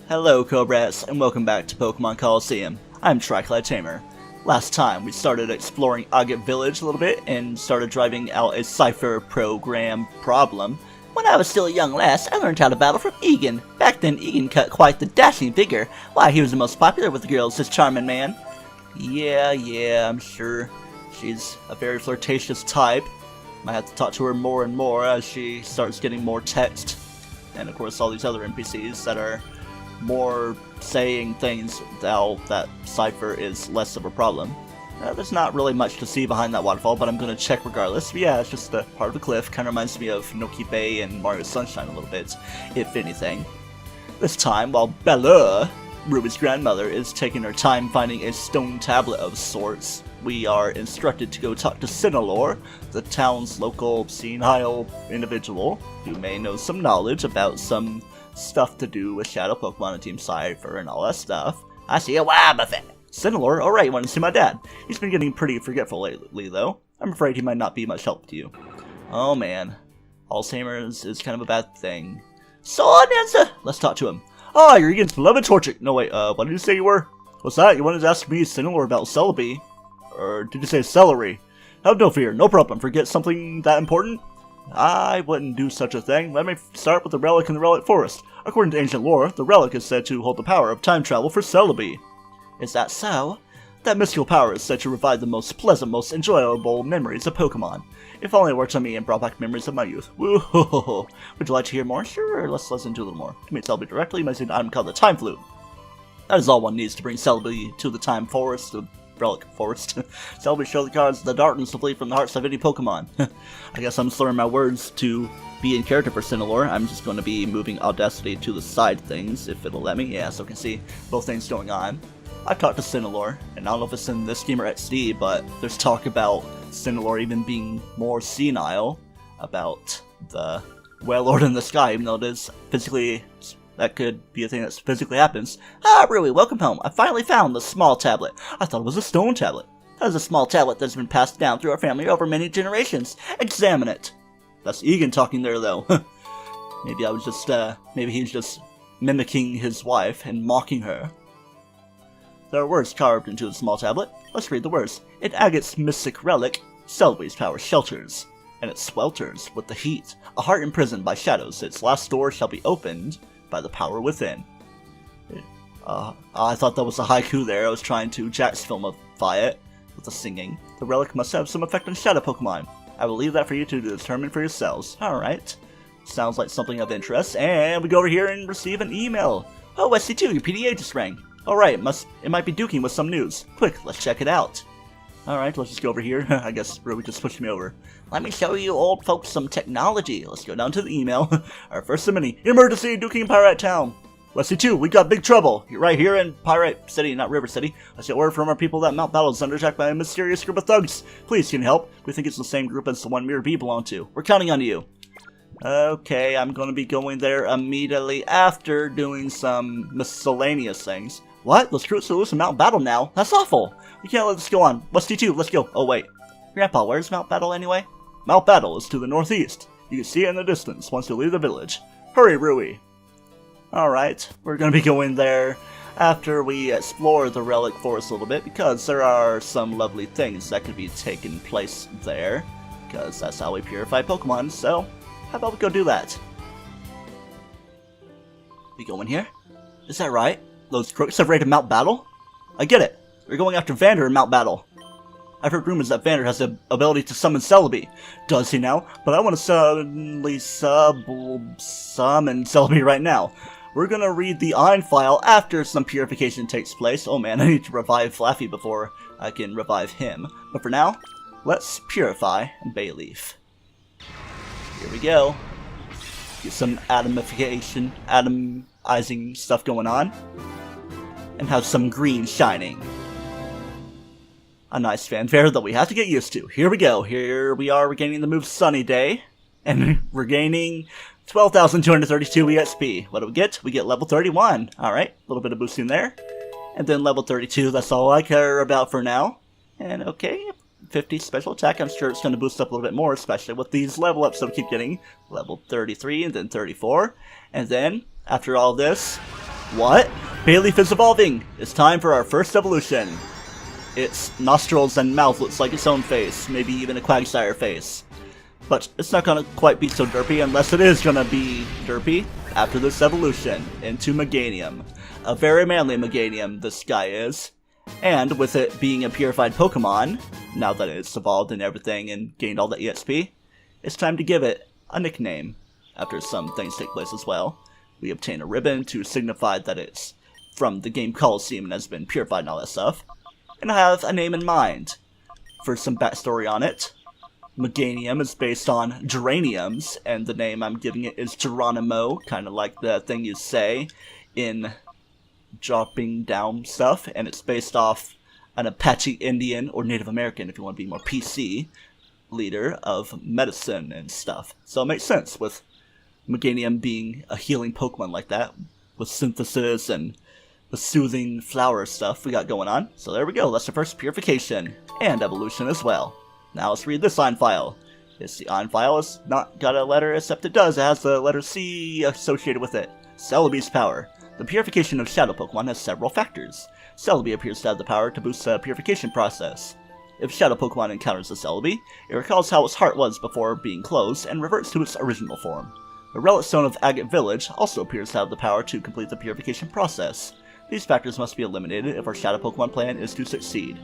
Hello Cobras, and welcome back to Pokémon Colosseum. I'm TryclydeTamer. Last time we started exploring Agate Village a little bit and started driving out a Cipher program problem. When I was still a young lass, I learned how to battle from Egan. Back then, Egan cut quite the dashing figure. Why, he was the most popular with the girls, this charming man. Yeah, I'm sure. She's a very flirtatious type. Might have to talk to her more and more as she starts getting more text. And of course all these other NPCs that are more saying things now that Cipher is less of a problem. There's not really much to see behind that waterfall, but I'm going to check regardless. But yeah, it's just a part of the cliff. Kind of reminds me of Noki Bay and Mario Sunshine a little bit, if anything. This time, while Bella, Ruby's grandmother, is taking her time finding a stone tablet of sorts, we are instructed to go talk to Sinalor, the town's local senile individual, who may know some knowledge about some stuff to do with Shadow Pokemon and Team Cipher and all that stuff. I see a Wobbuffet. Sinalor, alright, you want to see my dad? He's been getting pretty forgetful lately, though. I'm afraid he might not be much help to you. Oh man, Alzheimer's is kind of a bad thing. So, Nancy, let's talk to him. Ah, you're Egan's beloved Torchic. No wait, what did you say you were? What's that? You wanted to ask me, Sinalor, about Celebi? Or did you say celery? Oh, no fear, no problem. Forget something that important? I wouldn't do such a thing. Let me start with the relic in the Relic Forest. According to ancient lore, the relic is said to hold the power of time travel for Celebi. Is that so? That mystical power is said to revive the most pleasant, most enjoyable memories of Pokemon. If only it worked on me and brought back memories of my youth. Woo-ho-ho-ho. Would you like to hear more? Sure, let's listen to a little more. To meet Celebi directly, you must need an item called the Time Flute. That is all one needs to bring Celebi to the Time Forest, the Relic Forest. Celebi show the cards the darkness to flee from the hearts of any Pokemon. I guess I'm slurring my words to be in character for Sinalor. I'm just going to be moving Audacity to the side things, if it'll let me. Yeah, so I can see both things going on. I've talked to Sinalor, and I don't know if it's in this game or XD, but there's talk about Sinalor even being more senile about the Wailord in the sky, even though it is physically, that could be a thing that physically happens. Ah, Rui, welcome home. I finally found the small tablet. I thought it was a stone tablet. That is a small tablet that's been passed down through our family over many generations. Examine it. That's Egan talking there, though. Maybe he was just mimicking his wife and mocking her. There are words carved into the small tablet. Let's read the words. In Agate's mystic relic, Celebi's power shelters, and it swelters with the heat. A heart imprisoned by shadows, its last door shall be opened by the power within. I thought that was a haiku there. I was trying to Jacksfilmify it with the singing. The relic must have some effect on Shadow Pokemon. I will leave that for you to determine for yourselves. Alright. Sounds like something of interest. And we go over here and receive an email. Oh, SC2, your PDA just rang. Alright, it might be Duking with some news. Quick, let's check it out. Alright, let's just go over here. I guess Ruby just pushed me over. Let me show you old folks some technology. Let's go down to the email. Our first mini. Emergency, Duking Pirate Town. Let's see too, we got big trouble. You're right here in Pirate City, not River City. Let's get word from our people that Mount Battle is under attack by a mysterious group of thugs. Please, can you help? We think it's the same group as the one Mirror B belonged to. We're counting on you. Okay, I'm going to be going there immediately after doing some miscellaneous things. What? Those troops are loose in Mount Battle now? That's awful! We can't let this go on. What's T2? Let's go. Oh, wait. Grandpa, where's Mount Battle anyway? Mount Battle is to the northeast. You can see it in the distance once you leave the village. Hurry, Rui! Alright, we're gonna be going there after we explore the Relic Forest a little bit, because there are some lovely things that could be taking place there, because that's how we purify Pokemon, so how about we go do that? We go in here? Is that right? Those crooks have raided Mount Battle? I get it. We're going after Vander in Mount Battle. I've heard rumors that Vander has the ability to summon Celebi. Does he now? But I want to suddenly summon Celebi right now. We're gonna read the Ein file after some purification takes place. Oh man, I need to revive Flaffy before I can revive him. But for now, let's purify Bayleaf. Here we go. Get some atomizing stuff going on. And have some green shining. A nice fanfare that we have to get used to. Here we go. Here we are regaining the move Sunny Day. And we're gaining 12,232 EXP. What do we get? We get level 31. Alright, a little bit of boosting there. And then level 32, that's all I care about for now. And okay, 50 special attack. I'm sure it's going to boost up a little bit more, especially with these level ups that we keep getting. Level 33 and then 34. And then, after all this, What? Bayleaf is evolving! It's time for our first evolution. Its nostrils and mouth looks like its own face, maybe even a Quagsire face. But it's not gonna quite be so derpy unless it is gonna be derpy after this evolution into Meganium. A very manly Meganium, this guy is. And with it being a purified Pokemon, now that it's evolved and everything and gained all the EXP, it's time to give it a nickname. After some things take place as well. We obtain a ribbon to signify that it's from the game Colosseum and has been purified and all that stuff. And I have a name in mind. For some backstory on it, Meganium is based on geraniums, and the name I'm giving it is Geronimo, kind of like the thing you say in dropping down stuff, and it's based off an Apache Indian, or Native American if you want to be more PC, leader of medicine and stuff. So it makes sense with Meganium being a healing Pokemon like that, with synthesis and the soothing flower stuff we got going on. So there we go, that's the first purification, and evolution as well. Now let's read this on file. The on file has not got a letter, except it does. It has the letter C associated with it. Celebi's power. The purification of Shadow Pokemon has several factors. Celebi appears to have the power to boost the purification process. If Shadow Pokemon encounters a Celebi, it recalls how its heart was before being closed and reverts to its original form. The Relic Stone of Agate Village also appears to have the power to complete the purification process. These factors must be eliminated if our Shadow Pokemon plan is to succeed.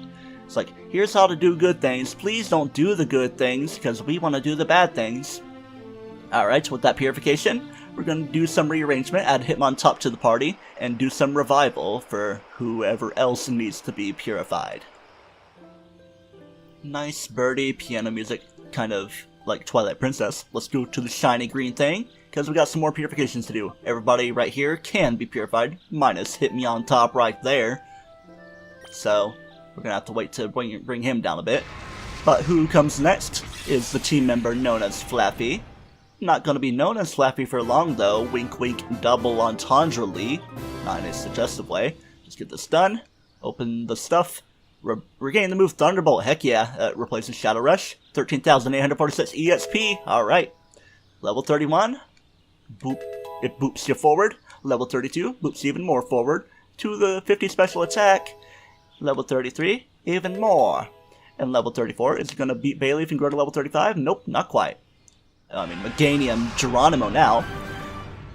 It's like, here's how to do good things, please don't do the good things, because we want to do the bad things. Alright, with that purification, we're going to do some rearrangement, add Hitmontop to the party, and do some revival for whoever else needs to be purified. Nice birdie piano music, kind of like Twilight Princess. Let's go to the shiny green thing, because we got some more purifications to do. Everybody right here can be purified, minus Hitmontop right there. So we're going to have to wait to bring him down a bit. But who comes next is the team member known as Flaffy. Not going to be known as Flaffy for long though, wink wink double entendre-ly. Not in a suggestive way. Just get this done, open the stuff, regain the move Thunderbolt, heck yeah, replaces Shadow Rush, 13,846 EXP, alright. Level 31, boop, it boops you forward. Level 32, boops even more forward, to the 50 special attack. Level 33, even more. And level 34, is it going to beat Bayleaf and grow to level 35? Nope, not quite. I mean, Meganium Geronimo now.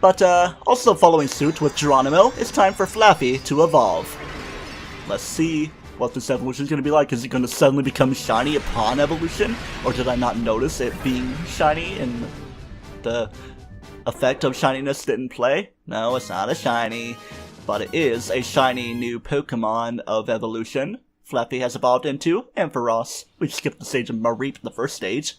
But also following suit with Geronimo, it's time for Flaffy to evolve. Let's see what this evolution is going to be like. Is it going to suddenly become shiny upon evolution? Or did I not notice it being shiny and the effect of shininess didn't play? No, it's not a shiny. But it is a shiny new Pokemon of evolution. Flaffy has evolved into Ampharos. We skipped the stage of Mareep, the first stage.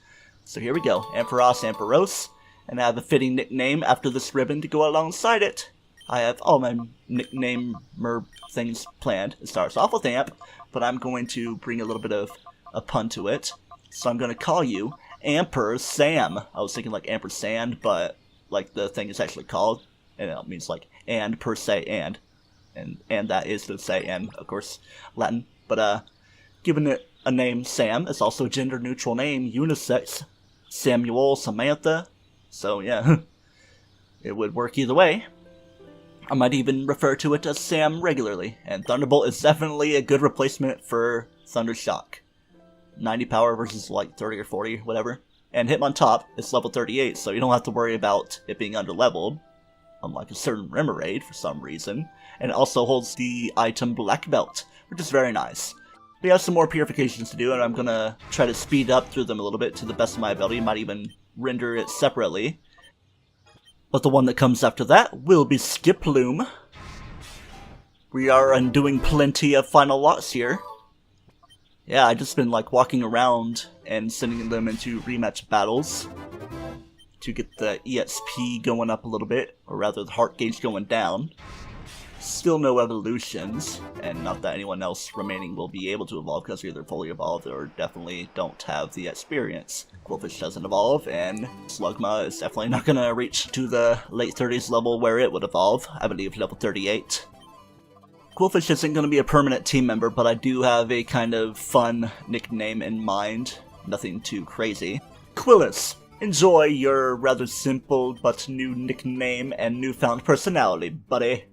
So here we go, Ampharos, Ampharos. And I have a fitting nickname after this ribbon to go alongside it. I have all my nicknamer things planned. It starts off with Amp, but I'm going to bring a little bit of a pun to it. So I'm going to call you Amper Sam. I was thinking like ampersand, but like the thing is actually called. And it means like and per se and that is to say and of course Latin. But giving it a name Sam, it's also a gender neutral name, unisex, Samuel, Samantha. So yeah, it would work either way. I might even refer to it as Sam regularly, and Thunderbolt is definitely a good replacement for Thunder Shock. 90 power versus like 30 or 40, whatever. And Hitmontop is level 38, so you don't have to worry about it being underleveled, unlike a certain Remoraid for some reason. And it also holds the item Black Belt, which is very nice. We have some more purifications to do, and I'm gonna try to speed up through them a little bit to the best of my ability. Might even render it separately. But the one that comes after that will be Skiploom. We are undoing plenty of final lots here. Yeah, I've just been like walking around and sending them into rematch battles to get the EXP going up a little bit, or rather the heart gauge going down. Still no evolutions, and not that anyone else remaining will be able to evolve because they're either fully evolved or definitely don't have the experience. Qwilfish doesn't evolve, and Slugma is definitely not going to reach to the late 30s level where it would evolve, I believe level 38. Qwilfish isn't going to be a permanent team member, but I do have a kind of fun nickname in mind, nothing too crazy. Quillis, enjoy your rather simple but new nickname and newfound personality, buddy.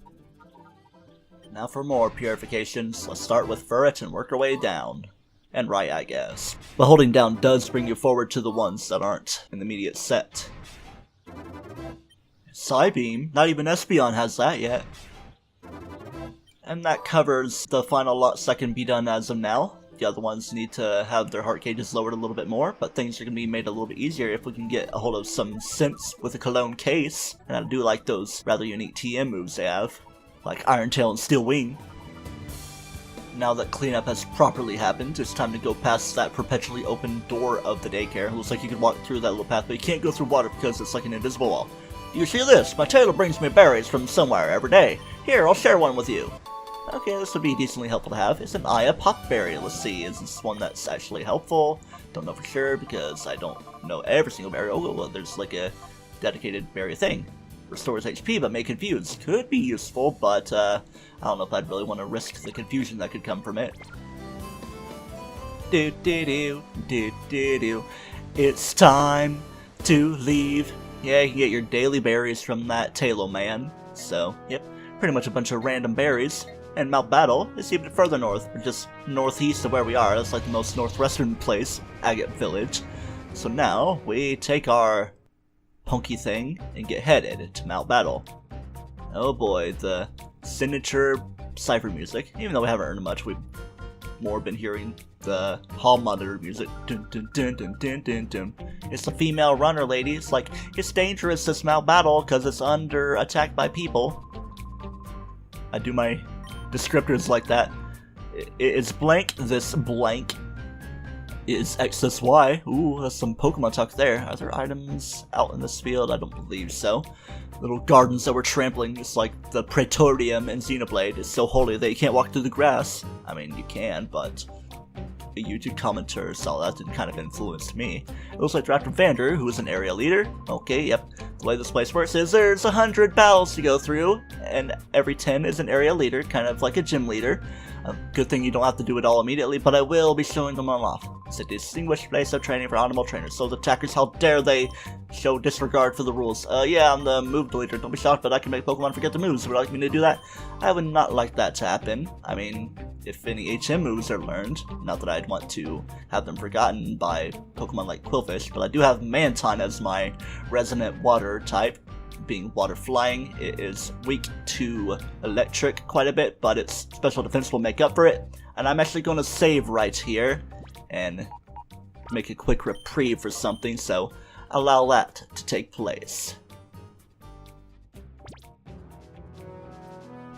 Now for more purifications, let's start with Furret and work our way down. And right, I guess. But holding down does bring you forward to the ones that aren't in the immediate set. Psybeam? Not even Espeon has that yet. And that covers the final lots that can be done as of now. The other ones need to have their heart gauges lowered a little bit more, but things are going to be made a little bit easier if we can get a hold of some synths with a cologne case. And I do like those rather unique TM moves they have, like Iron Tail and Steel Wing. Now that cleanup has properly happened, it's time to go past that perpetually open door of the daycare. It looks like you can walk through that little path, but you can't go through water because it's like an invisible wall. You see this? My tailor brings me berries from somewhere every day. Here, I'll share one with you. Okay, this would be decently helpful to have. It's an Aya Pop Berry. Let's see, is this one that's actually helpful? Don't know for sure because I don't know every single berry. Oh, well, there's like a dedicated berry thing. Restores HP but may confuse. Could be useful, but I don't know if I'd really want to risk the confusion that could come from it. It's time to leave. Yeah, you can get your daily berries from that Tailor man. So, yep, pretty much a bunch of random berries. And Mount Battle is even further north, just northeast of where we are. That's like the most northwestern place, Agate Village. So now, we take our punky thing and get headed to Mount Battle. Oh boy, the signature Cipher music. Even though we haven't earned much, we've more been hearing the hall monitor music. Dun, dun, dun, dun, dun, dun, dun. It's the female runner, ladies. Like, it's dangerous this Mount Battle because it's under attack by people. I do my descriptors like that. It's blank, this blank is X this Y. Ooh, that's some Pokemon talk there. Are there items out in this field? I don't believe so. Little gardens that we're trampling. It's like the Praetorium in Xenoblade. It's so holy that you can't walk through the grass. I mean, you can, but the YouTube commenter saw that and kind of influenced me. It looks like Dr. Vander, who is an area leader. Okay, yep. The way this place works is there's 100 battles to go through, and every 10 is an area leader, kind of like a gym leader. Good thing you don't have to do it all immediately, but I will be showing them all off. It's a distinguished place of training for animal trainers, so the attackers, how dare they show disregard for the rules. Yeah, I'm the move deleter, don't be shocked, but I can make Pokemon forget the moves. Would you like me to do that? I would not like that to happen. I mean, if any HM moves are learned, not that I'd want to have them forgotten by Pokemon like Quillfish, but I do have Mantine as my resonant water type. Being water flying, it is weak to electric quite a bit, but its special defense will make up for it. And I'm actually going to save right here and make a quick reprieve for something, so allow that to take place.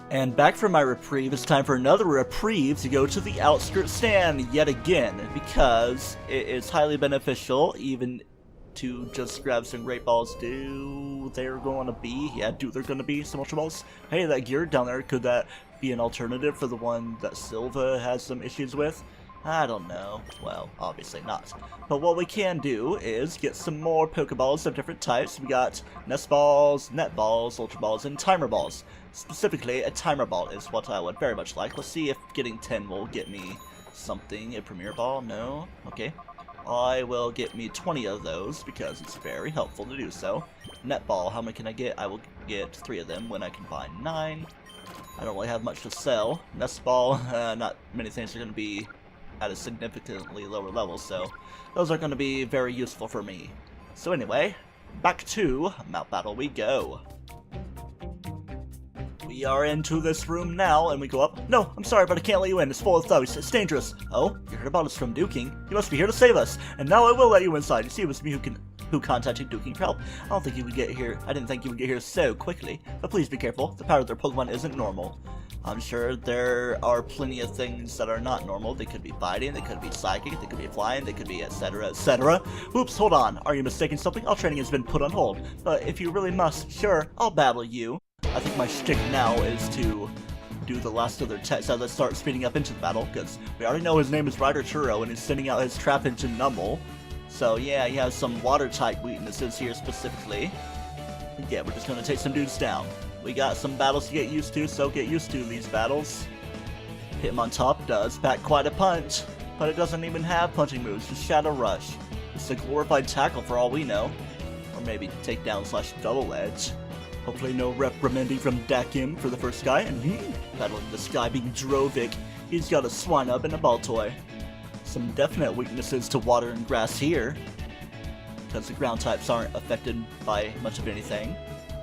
And back from my reprieve, it's time for another reprieve to go to the outskirts stand yet again, because it is highly beneficial even to just grab some Great Balls. Do they're going to be? Yeah, do they're going to be some Ultra Balls? Hey, that gear down there, could that be an alternative for the one that Silva has some issues with? I don't know. Well, obviously not. But what we can do is get some more Pokeballs of different types. We got Nest Balls, Net Balls, Ultra Balls, and Timer Balls. Specifically, a Timer Ball is what I would very much like. Let's see if getting 10 will get me something. A Premier Ball? No? Okay. I will get me 20 of those because it's very helpful to do so. Net Ball, how many can I get? I will get 3 of them when I can find 9. I don't really have much to sell. Nest Ball, not many things are going to be at a significantly lower level, so those are going to be very useful for me. So anyway, back to Mount Battle we go. We are into this room now, and we go up. No, I'm sorry, but I can't let you in. It's full of thugs. It's dangerous. Oh, you heard about us from Duking. You must be here to save us. And now I will let you inside. You see, it was me who contacted Duking for help. I don't think you would get here. I didn't think you would get here so quickly. But please be careful. The power of their Pokemon isn't normal. I'm sure there are plenty of things that are not normal. They could be fighting, they could be psychic, they could be flying, they could be etc, etc. Whoops, hold on. Are you mistaking something? All training has been put on hold. But if you really must, sure, I'll battle you. I think my shtick now is to do the last of their tests as I start speeding up into the battle, because we already know his name is Ryder Churro and he's sending out his trap engine Numble. So yeah, he has some water type weaknesses here specifically. Yeah, we're just going to take some dudes down. We got some battles to get used to, so get used to these battles. Hit him on top does pack quite a punch, but it doesn't even have punching moves, just Shadow Rush. It's a glorified tackle for all we know. Or maybe takedown slash double edge. Hopefully no reprimanding from Dakim for the first guy, and battling this guy being Drovic. He's got a Swinub and a Baltoy. Some definite weaknesses to water and grass here, because the ground types aren't affected by much of anything.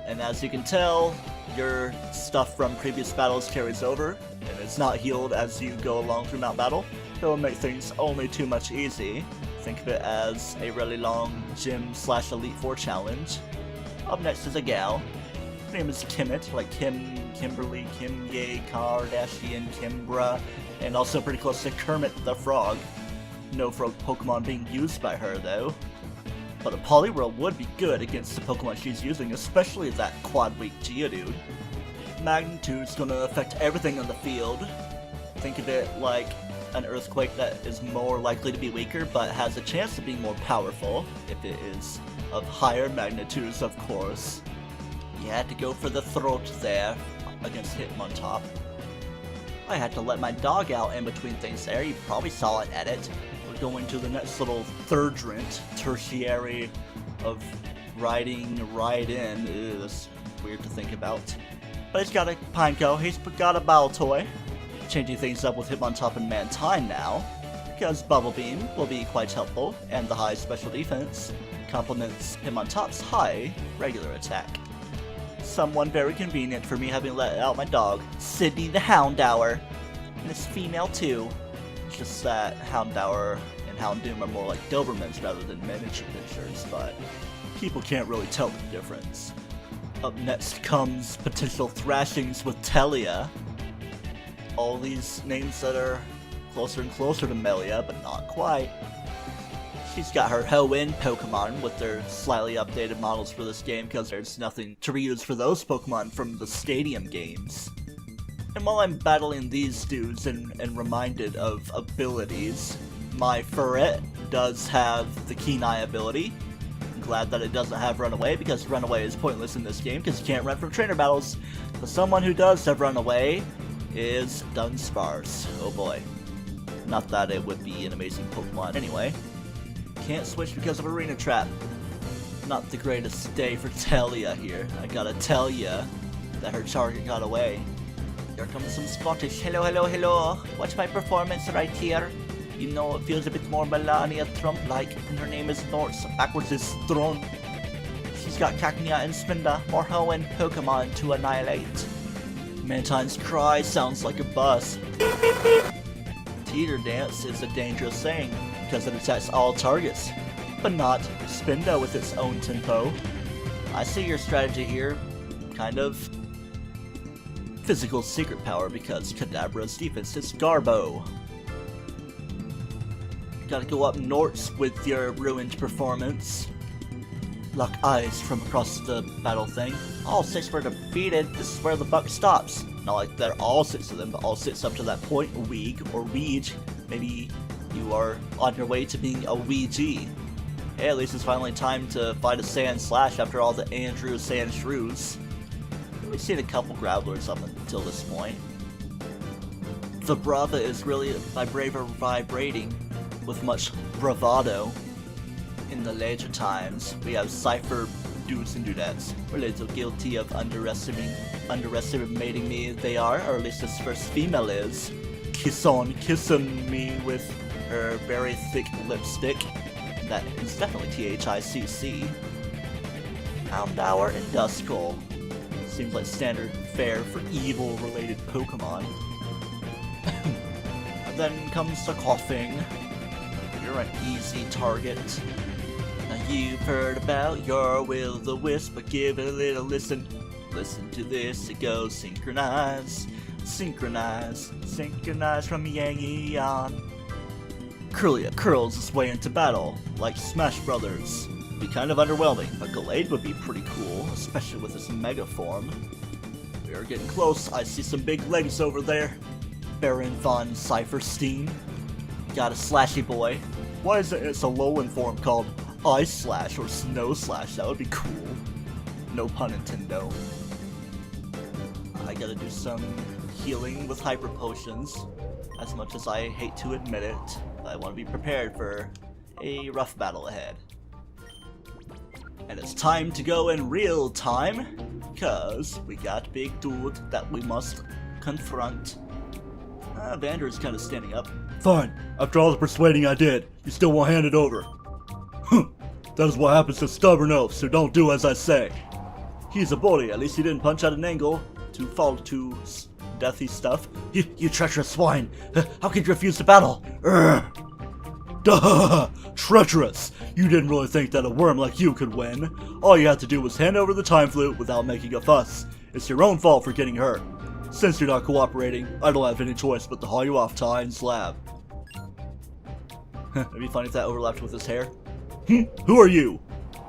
And as you can tell, your stuff from previous battles carries over, and it's not healed as you go along through Mount Battle. It will make things only too much easy. Think of it as a really long gym/Elite Four challenge. Up next is a gal. Her name is Kimmit, like Kim, Kimberly, Kim Ye, Kardashian, Kimbra, and also pretty close to Kermit the Frog. No frog Pokemon being used by her though. But a Poliwhirl would be good against the Pokemon she's using, especially that quad-weak Geodude. Magnitude's gonna affect everything on the field. Think of it like an earthquake that is more likely to be weaker, but has a chance of being more powerful, if it is of higher magnitudes, of course. You had to go for the throat there against Hitmontop. I had to let my dog out in between things there. You probably saw an edit. We're going to the next little thirdrant, tertiary of riding right in. Ew, that's weird to think about. But he's got a Pineco, he's got a Baltoy. Changing things up with Hitmontop and Mantine now, because Bubble Beam will be quite helpful, and the high special defense complements Hitmontop's high regular attack. Someone very convenient for me having let out my dog, Sydney the Houndour. And it's female too. It's just that Houndour and Houndoom are more like Dobermans rather than miniature pictures, but people can't really tell the difference. Up next comes potential thrashings with Telia. All these names that are closer and closer to Melia, but not quite. She's got her Hoenn Pokemon with their slightly updated models for this game because there's nothing to reuse for those Pokemon from the Stadium games. And while I'm battling these dudes and reminded of abilities, my Furret does have the Keen Eye ability. I'm glad that it doesn't have Runaway, because Runaway is pointless in this game because you can't run from trainer battles. But someone who does have Runaway is Dunsparce. Oh boy. Not that it would be an amazing Pokemon anyway. Can't switch because of Arena Trap. Not the greatest day for Telia here. I gotta tell ya that her target got away. Here comes some Scottish. Hello, hello, hello. Watch my performance right here. You know, it feels a bit more Melania Trump-like, and her name is Norse. Backwards is Throne. She's got Cacnea and Spinda, more Hoenn Pokemon to annihilate. Mantine's cry sounds like a bus. Teeter Dance is a dangerous thing, because it attacks all targets, but not Spinda with its own tempo. I see your strategy here, kind of. Physical secret power, because Kadabra's defense is Garbo. Gotta go up north with your ruined performance. Lock eyes from across the battle thing. All 6 were defeated. This is where the buck stops. Not like they're all 6 of them, but all 6 up to that point. Weeg or Weege. Maybe you are on your way to being a Ouija. Hey, at least it's finally time to fight a Sand Slash after all the Andrew Sand Shrews. We've seen a couple Growlers up until this point. The Brava is really vibrating with much bravado. In the later times, we have Cipher dudes and dudettes. We're a little guilty of underestimating me they are, or at least this first female is. Kissing me with her very thick lipstick. That is definitely THICC. Houndour and Duskull. Seems like standard fare for evil-related Pokemon. And then comes the coughing. You're an easy target. Now you've heard about your will-o-wisp, but give it a little listen. Listen to this, it goes synchronize, synchronize, synchronize from Yangian. Kirlia curls his way into battle, like Smash Brothers. Be kind of underwhelming, but Gallade would be pretty cool, especially with his Mega form. We are getting close, I see some big legs over there. Baron von Cypherstein. Got a Slashy Boy. Why isn't it a Alolan form called Ice Slash or Snow Slash? That would be cool. No pun Nintendo. I gotta do some healing with Hyper Potions. As much as I hate to admit it, I want to be prepared for a rough battle ahead. And it's time to go in real time, because we got big dude that we must confront. Vander's kind of standing up. Fine. After all the persuading I did, you still won't hand it over. That is what happens to stubborn elves who don't do as I say. He's a bully. At least he didn't punch at an angle to fall to deathy stuff. You treacherous swine! How could you refuse to battle? Duh! Treacherous! You didn't really think that a worm like you could win. All you had to do was hand over the time flute without making a fuss. It's your own fault for getting hurt. Since you're not cooperating, I don't have any choice but to haul you off to Iron Slab. It'd be funny if that overlapped with his hair. Who are you?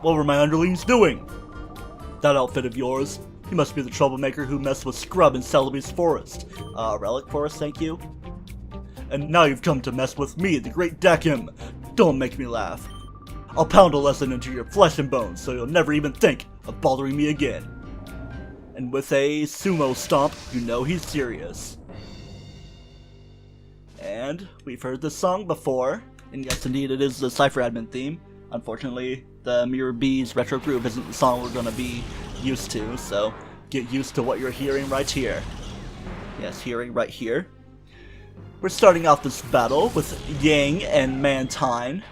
What were my underlings doing? That outfit of yours? You must be the troublemaker who messed with Scrub in Celeby's forest. Relic Forest, thank you. And now you've come to mess with me, the great Dekim. Don't make me laugh. I'll pound a lesson into your flesh and bones so you'll never even think of bothering me again. And with a sumo stomp, you know he's serious. And we've heard this song before, and yes indeed it is the Cipher admin theme. Unfortunately, the Mirror Bees retro groove isn't the song we're gonna be used to, so get used to what you're hearing right here. Yes, hearing right here. We're starting off this battle with Yang and Mantine.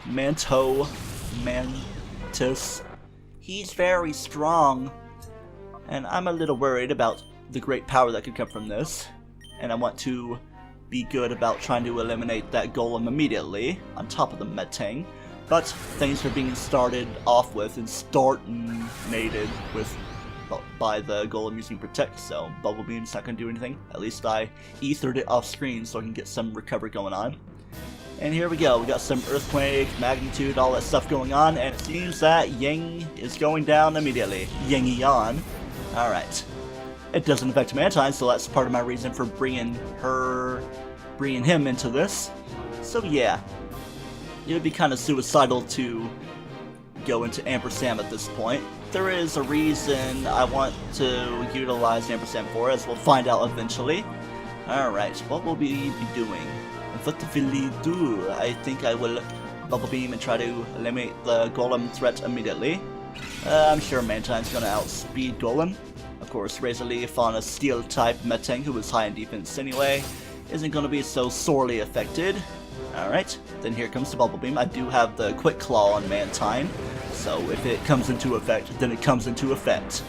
Mantis. He's very strong. And I'm a little worried about the great power that could come from this. And I want to be good about trying to eliminate that golem immediately, on top of the Metang. But things are being started off with and startinated with by the golem using Protect, so Bubble Beam's not going to do anything. At least I ethered it off screen so I can get some recovery going on. And here we go, we got some Earthquake, Magnitude, all that stuff going on, and it seems that Yang is going down immediately. Yang-Yan. Alright. It doesn't affect Mantine, so that's part of my reason for bringing him into this. So yeah, it would be kind of suicidal to go into Ampersand at this point. There is a reason I want to utilize Ampersand for, as we'll find out eventually. Alright, what will we be doing? What will we do? I think I will Bubble Beam and try to eliminate the Golem threat immediately. I'm sure Mantine's gonna outspeed Golem. Of course, Razor Leaf on a Steel type Metang who is high in defense anyway isn't gonna be so sorely affected. Alright, then here comes the Bubble Beam. I do have the Quick Claw on Mantine, so if it comes into effect, then it comes into effect.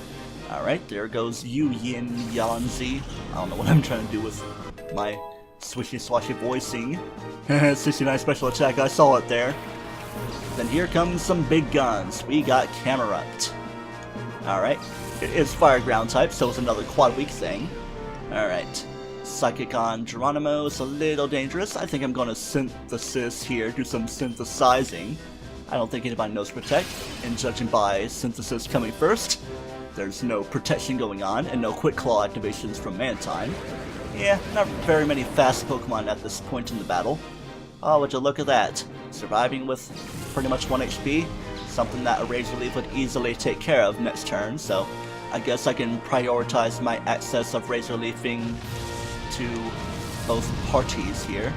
Alright, there goes Yu Yin Yanzi. I don't know what I'm trying to do with my swishy swashy voicing. 69 special attack, I saw it there. Then here comes some big guns. We got Camerupt. Alright, it is Fire Ground type, so it's another quad weak thing. Alright. Psychic on Geronimo is a little dangerous. I think I'm going to synthesis here, do some synthesizing. I don't think anybody knows Protect, and judging by synthesis coming first, there's no protection going on, and no Quick Claw activations from Mantine. Yeah, not very many fast Pokemon at this point in the battle. Oh, would you look at that. Surviving with pretty much 1 HP, something that a Razor Leaf would easily take care of next turn, so I guess I can prioritize my access of Razor Leafing to both parties here.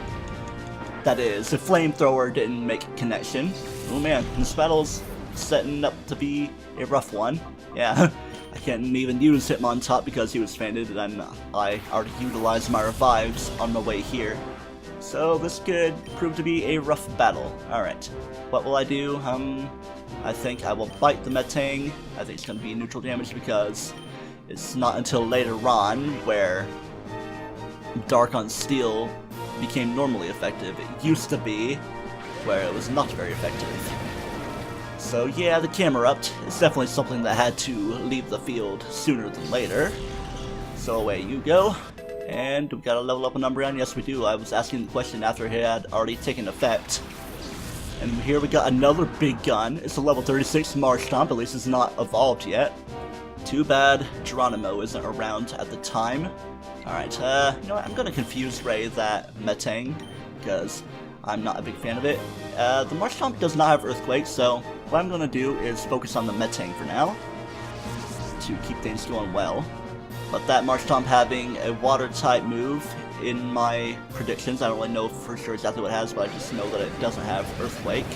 That is, if Flamethrower didn't make a connection. Oh man, this battle's setting up to be a rough one. Yeah, I can't even use Hitmontop because he was fainted, and I already utilized my revives on the way here. So this could prove to be a rough battle. Alright, what will I do? I think I will bite the Metang. I think it's going to be neutral damage because it's not until later on where Dark on Steel became normally effective. It used to be where it was not very effective. So yeah, the Camerupt is definitely something that had to leave the field sooner than later. So away you go. And we gotta level up an Umbreon? Yes we do. I was asking the question after it had already taken effect. And here we got another big gun. It's a level 36 Marshtomp, at least it's not evolved yet. Too bad Geronimo isn't around at the time. Alright, you know what, I'm gonna confuse Ray that Metang, because I'm not a big fan of it. The Marshtomp does not have Earthquake, so what I'm gonna do is focus on the Metang for now, to keep things going well. But that Marshtomp having a Water-type move, in my predictions, I don't really know for sure exactly what it has, but I just know that it doesn't have Earthquake.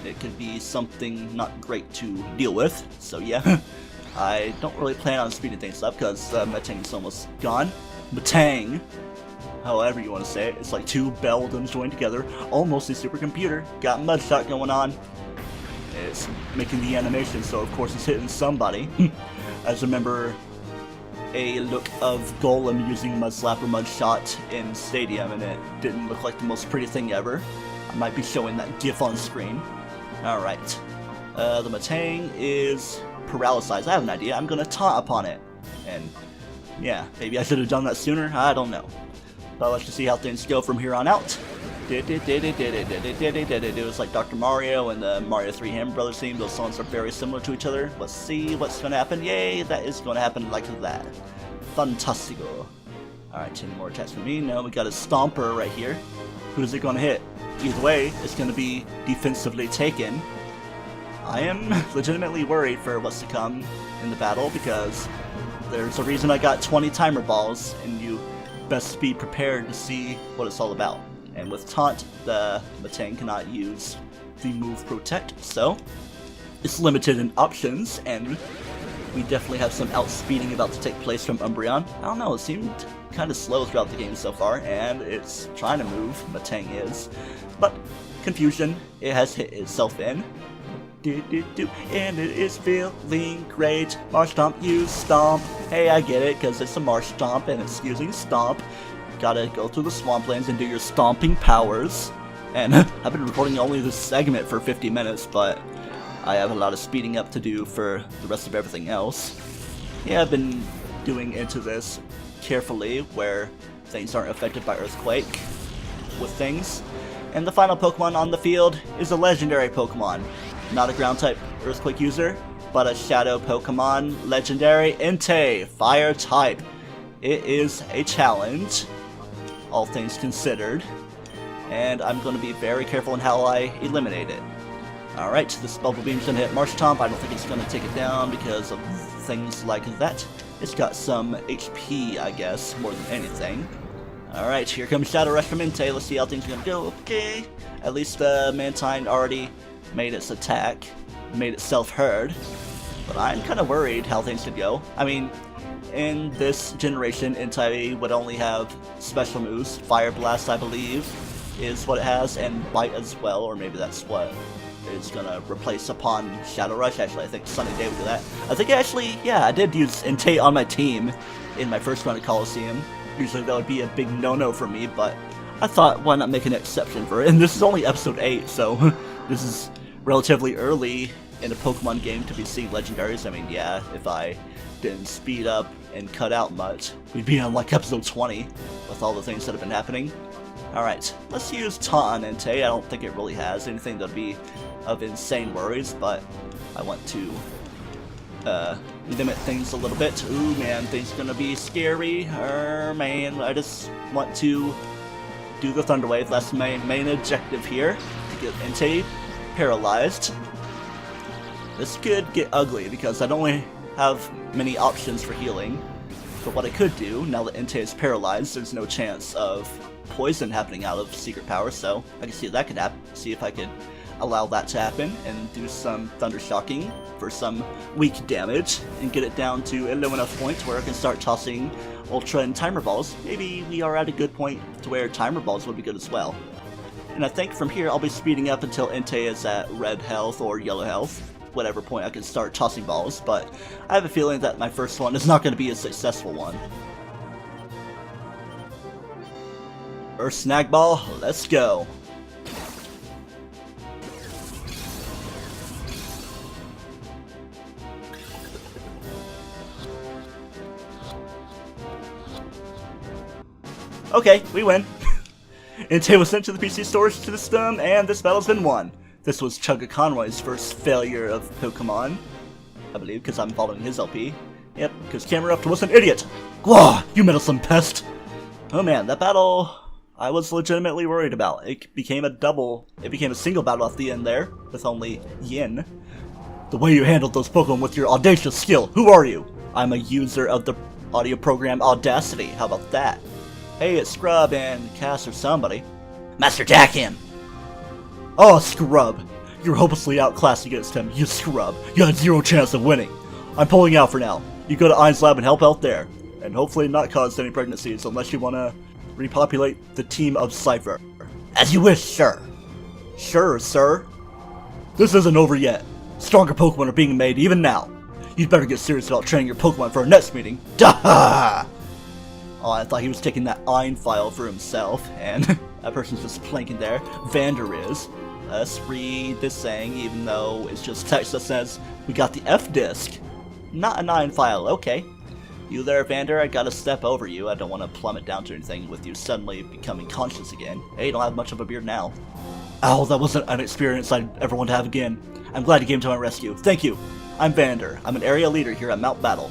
It could be something not great to deal with, so yeah. I don't really plan on speeding things up because Metang's almost gone. Metang, however you want to say it. It's like two Beldams joined together, almost a supercomputer. Got Mudshot going on. It's making the animation, so of course it's hitting somebody. I just remember a look of Golem using Mudslap or Mudshot in Stadium, and it didn't look like the most pretty thing ever. I might be showing that GIF on screen. Alright. The Metang is paralyzed. I have an idea. I'm gonna taunt upon it. And yeah, maybe I should have done that sooner. I don't know. But let's just see how things go from here on out. It was like Dr. Mario and the Mario 3 Ham Brothers theme. Those songs are very similar to each other. Let's see what's gonna happen. Yay, that is gonna happen like that. Fantastico. Alright, 10 more attacks for me. No, we got a Stomper right here. Who's it gonna hit? Either way, it's gonna be defensively taken. I am legitimately worried for what's to come in the battle because there's a reason I got 20 timer balls, and you best be prepared to see what it's all about. And with Taunt, the Metang cannot use the move Protect, so it's limited in options, and we definitely have some outspeeding about to take place from Umbreon. I don't know, it seemed kind of slow throughout the game so far, and it's trying to move, Metang is. But confusion, it has hit itself in. And it is feeling great. Marshtomp, use Stomp. Hey, I get it, because it's a Marshtomp and it's using Stomp. Gotta go through the swamplands and do your stomping powers. And I've been recording only this segment for 50 minutes, but I have a lot of speeding up to do for the rest of everything else. Yeah, I've been doing into this carefully, where things aren't affected by Earthquake with things. And the final Pokemon on the field is a legendary Pokemon. Not a ground-type Earthquake user, but a Shadow Pokémon, legendary Entei, Fire-type. It is a challenge, all things considered, and I'm going to be very careful in how I eliminate it. Alright, this Bubble Beam's going to hit Marshtomp. I don't think it's going to take it down because of things like that. It's got some HP, I guess, more than anything. Alright, here comes Shadow Rush from Entei. Let's see how things are going to go. Okay, at least Mantine already made its attack, made itself heard, but I'm kind of worried how things could go. I mean, in this generation, Entei would only have special moves. Fire Blast, I believe, is what it has, and Bite as well, or maybe that's what it's gonna replace upon Shadow Rush. Actually, I think Sunny Day would do that. I think actually, yeah, I did use Entei on my team in my first run of Colosseum. Usually that would be a big no-no for me, but I thought, why not make an exception for it? And this is only episode 8, so this is relatively early in a Pokemon game to be seeing legendaries. I mean, yeah, if I didn't speed up and cut out much, we'd be on like episode 20 with all the things that have been happening. Alright, let's use Taunt on Entei. I don't think it really has anything that would be of insane worries, but I want to limit things a little bit. Ooh man, things are gonna be scary. Man, I just want to do the Thunder Wave. That's my main objective here, to get Entei paralyzed. This could get ugly because I don't really have many options for healing. But what I could do, now that Entei is paralyzed, there's no chance of poison happening out of Secret Power, so I can see if that could happen. See if I could allow that to happen and do some Thunder Shocking for some weak damage and get it down to a low enough point where I can start tossing Ultra and Timer Balls. Maybe we are at a good point to where Timer Balls would be good as well. And I think from here I'll be speeding up until Entei is at red health or yellow health, whatever point I can start tossing balls, but I have a feeling that my first one is not going to be a successful one. Earth Snag Ball, let's go. Okay, we win. Entei was sent to the PC storage system, and this battle's been won. This was Chugga Conroy's first failure of Pokemon, I believe, because I'm following his LP. Yep, because Camerupt was an idiot! Gwah! You meddlesome pest! Oh man, that battle I was legitimately worried about. It became a single battle at the end there, with only Yin. The way you handled those Pokemon with your audacious skill, who are you? I'm a user of the audio program Audacity, how about that? Hey, it's Scrub and Cass or somebody. Master Attack him! Oh, Scrub! You're hopelessly outclassed against him, you scrub! You had zero chance of winning! I'm pulling out for now. You go to Ein's lab and help out there. And hopefully not cause any pregnancies unless you want to repopulate the team of Cipher. As you wish, sir. Sure, sir. This isn't over yet. Stronger Pokemon are being made even now. You'd better get serious about training your Pokemon for our next meeting. Duh! Oh, I thought he was taking that Ein file for himself, and that person's just planking there. Vander is. Let's read this saying, even though it's just text that says, we got the F disc. Not an Ein file, okay. You there, Vander, I gotta step over you. I don't want to plummet down to anything with you suddenly becoming conscious again. Hey, you don't have much of a beard now. Ow, that wasn't an experience I'd ever want to have again. I'm glad you came to my rescue. Thank you. I'm Vander. I'm an area leader here at Mount Battle.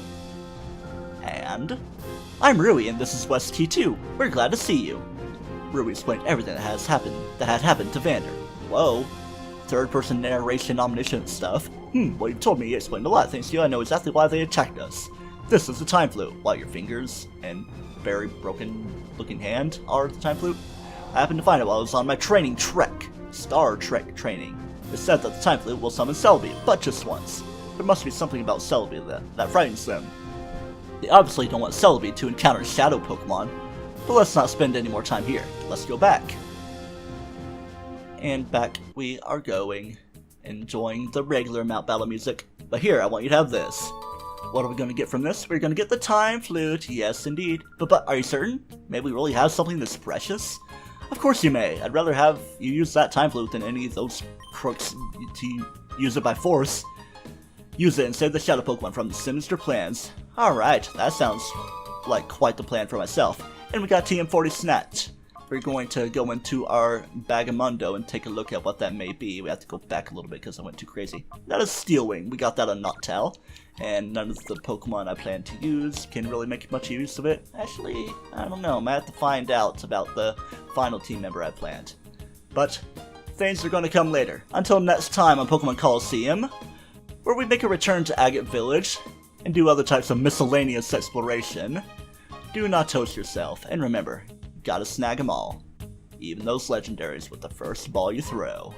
And I'm Rui, and this is West Key 2. We're glad to see you. Rui explained everything that had happened to Vander. Whoa. Third-person narration omniscient stuff. Well, you told me you explained a lot of things to you. I know exactly why they attacked us. This is the time flute. While your fingers and very broken-looking hand are the time flute. I happened to find it while I was on my training trek. Star Trek training. It said that the time flute will summon Celebi, but just once. There must be something about Celebi that frightens them. They obviously don't want Celebi to encounter Shadow Pokémon, but let's not spend any more time here. Let's go back. And back we are going, enjoying the regular Mount Battle music. But here, I want you to have this. What are we going to get from this? We're going to get the time flute, yes indeed. But are you certain? Maybe we really have something this precious? Of course you may. I'd rather have you use that time flute than any of those crooks to use it by force. Use it and save the Shadow Pokemon from the sinister plans. Alright, that sounds like quite the plan for myself. And we got TM40 Snatch. We're going to go into our Bagamundo and take a look at what that may be. We have to go back a little bit because I went too crazy. That is Steel Wing. We got that on Noctowl. And none of the Pokemon I plan to use can really make much use of it. Actually, I don't know. I might have to find out about the final team member I planned. But things are going to come later. Until next time on Pokemon Colosseum, where we make a return to Agate Village and do other types of miscellaneous exploration. Do not toast yourself, and remember, gotta snag 'em all. Even those legendaries with the first ball you throw.